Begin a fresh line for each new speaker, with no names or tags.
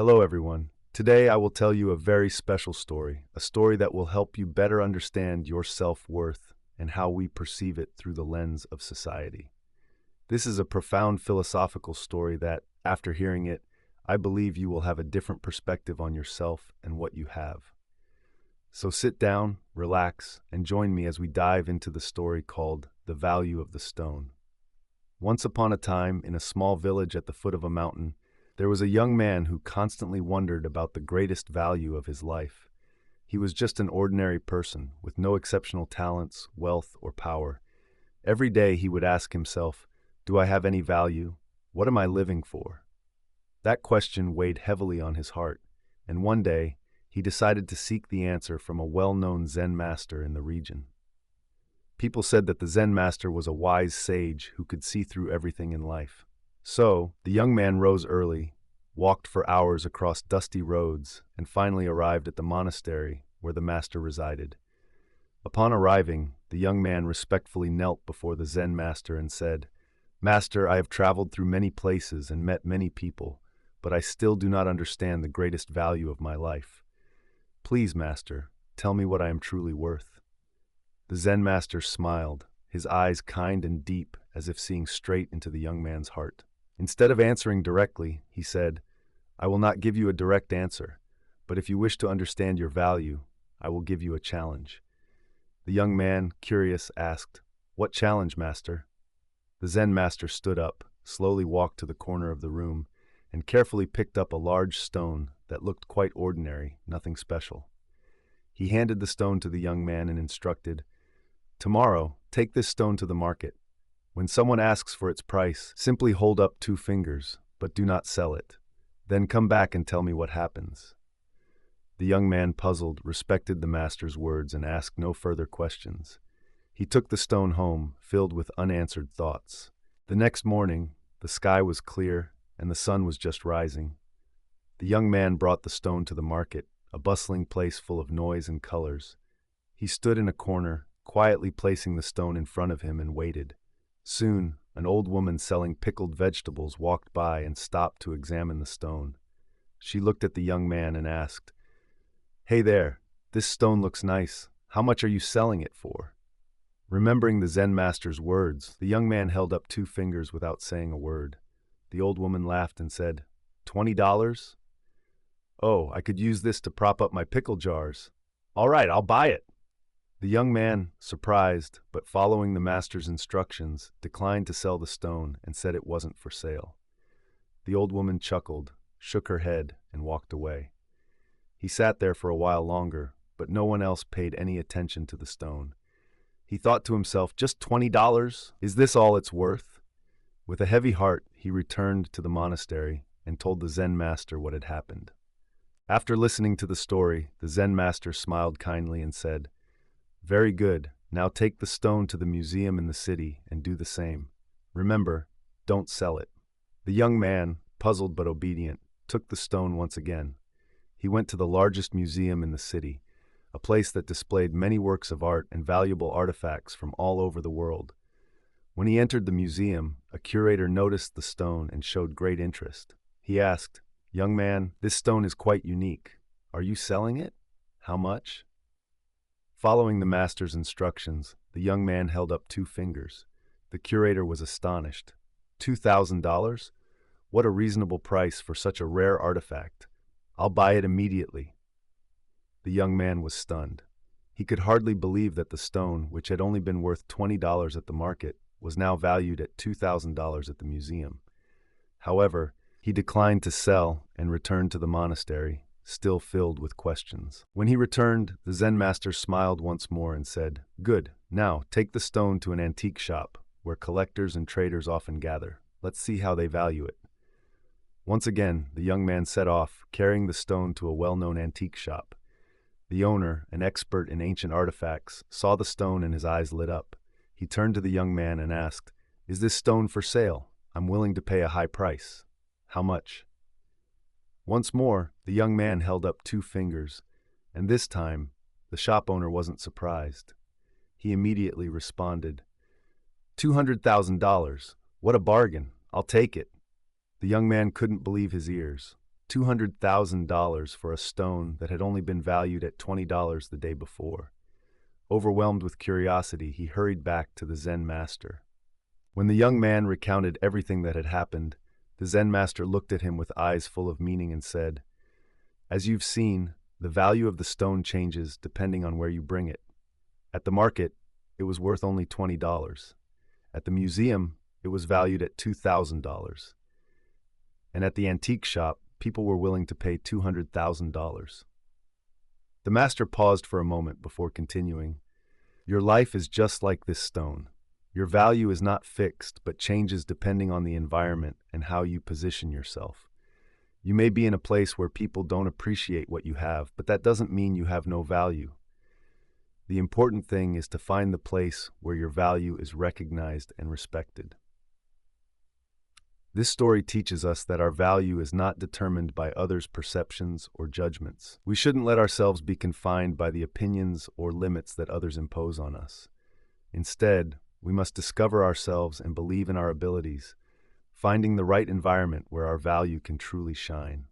Hello, everyone. Today I will tell you a very special story, a story that will help you better understand your self-worth and how we perceive it through the lens of society. This is a profound philosophical story that, after hearing it, I believe you will have a different perspective on yourself and what you have. So sit down, relax, and join me as we dive into the story called The Value of the Stone. Once upon a time, in a small village at the foot of a mountain, there was a young man who constantly wondered about the greatest value of his life. He was just an ordinary person, with no exceptional talents, wealth, or power. Every day he would ask himself, "Do I have any value? What am I living for?" That question weighed heavily on his heart, and one day he decided to seek the answer from a well-known Zen master in the region. People said that the Zen master was a wise sage who could see through everything in life. So, the young man rose early, walked for hours across dusty roads, and finally arrived at the monastery where the master resided. Upon arriving, the young man respectfully knelt before the Zen master and said, "Master, I have traveled through many places and met many people, but I still do not understand the greatest value of my life. Please, master, tell me what I am truly worth." The Zen master smiled, his eyes kind and deep, as if seeing straight into the young man's heart. Instead of answering directly, he said, "I will not give you a direct answer, but if you wish to understand your value, I will give you a challenge." The young man, curious, asked, "What challenge, master?" The Zen master stood up, slowly walked to the corner of the room, and carefully picked up a large stone that looked quite ordinary, nothing special. He handed the stone to the young man and instructed, "Tomorrow, take this stone to the market. When someone asks for its price, simply hold up 2 fingers, but do not sell it. Then come back and tell me what happens." The young man, puzzled, respected the master's words and asked no further questions. He took the stone home, filled with unanswered thoughts. The next morning, the sky was clear and the sun was just rising. The young man brought the stone to the market, a bustling place full of noise and colors. He stood in a corner, quietly placing the stone in front of him, and waited. Soon, an old woman selling pickled vegetables walked by and stopped to examine the stone. She looked at the young man and asked, "Hey there, this stone looks nice. How much are you selling it for?" Remembering the Zen master's words, the young man held up 2 fingers without saying a word. The old woman laughed and said, "$20? Oh, I could use this to prop up my pickle jars. All right, I'll buy it." The young man, surprised, but following the master's instructions, declined to sell the stone and said it wasn't for sale. The old woman chuckled, shook her head, and walked away. He sat there for a while longer, but no one else paid any attention to the stone. He thought to himself, "Just $20? Is this all it's worth?" With a heavy heart, he returned to the monastery and told the Zen master what had happened. After listening to the story, the Zen master smiled kindly and said, "Very good. Now take the stone to the museum in the city and do the same. Remember, don't sell it." The young man, puzzled but obedient, took the stone once again. He went to the largest museum in the city, a place that displayed many works of art and valuable artifacts from all over the world. When he entered the museum, a curator noticed the stone and showed great interest. He asked, "Young man, this stone is quite unique. Are you selling it? How much?" Following the master's instructions, the young man held up 2 fingers. The curator was astonished. $2,000? What a reasonable price for such a rare artifact. I'll buy it immediately. The young man was stunned. He could hardly believe that the stone, which had only been worth $20 at the market, was now valued at $2,000 at the museum. However, he declined to sell and returned to the monastery, still filled with questions. When he returned, the Zen master smiled once more and said, "Good, now take the stone to an antique shop, where collectors and traders often gather. Let's see how they value it." Once again, the young man set off, carrying the stone to a well-known antique shop. The owner, an expert in ancient artifacts, saw the stone and his eyes lit up. He turned to the young man and asked, "Is this stone for sale? I'm willing to pay a high price. How much?" Once more, the young man held up 2 fingers, and this time, the shop owner wasn't surprised. He immediately responded, $200,000. What a bargain. I'll take it." The young man couldn't believe his ears. $200,000 for a stone that had only been valued at $20 the day before. Overwhelmed with curiosity, he hurried back to the Zen master. When the young man recounted everything that had happened, the Zen master looked at him with eyes full of meaning and said, "As you've seen, the value of the stone changes depending on where you bring it. At the market, it was worth only $20. At the museum, it was valued at $2,000. And at the antique shop, people were willing to pay $200,000. The master paused for a moment before continuing, "Your life is just like this stone. Your value is not fixed, but changes depending on the environment and how you position yourself. You may be in a place where people don't appreciate what you have, but that doesn't mean you have no value. The important thing is to find the place where your value is recognized and respected." This story teaches us that our value is not determined by others' perceptions or judgments. We shouldn't let ourselves be confined by the opinions or limits that others impose on us. Instead, we must discover ourselves and believe in our abilities, finding the right environment where our value can truly shine.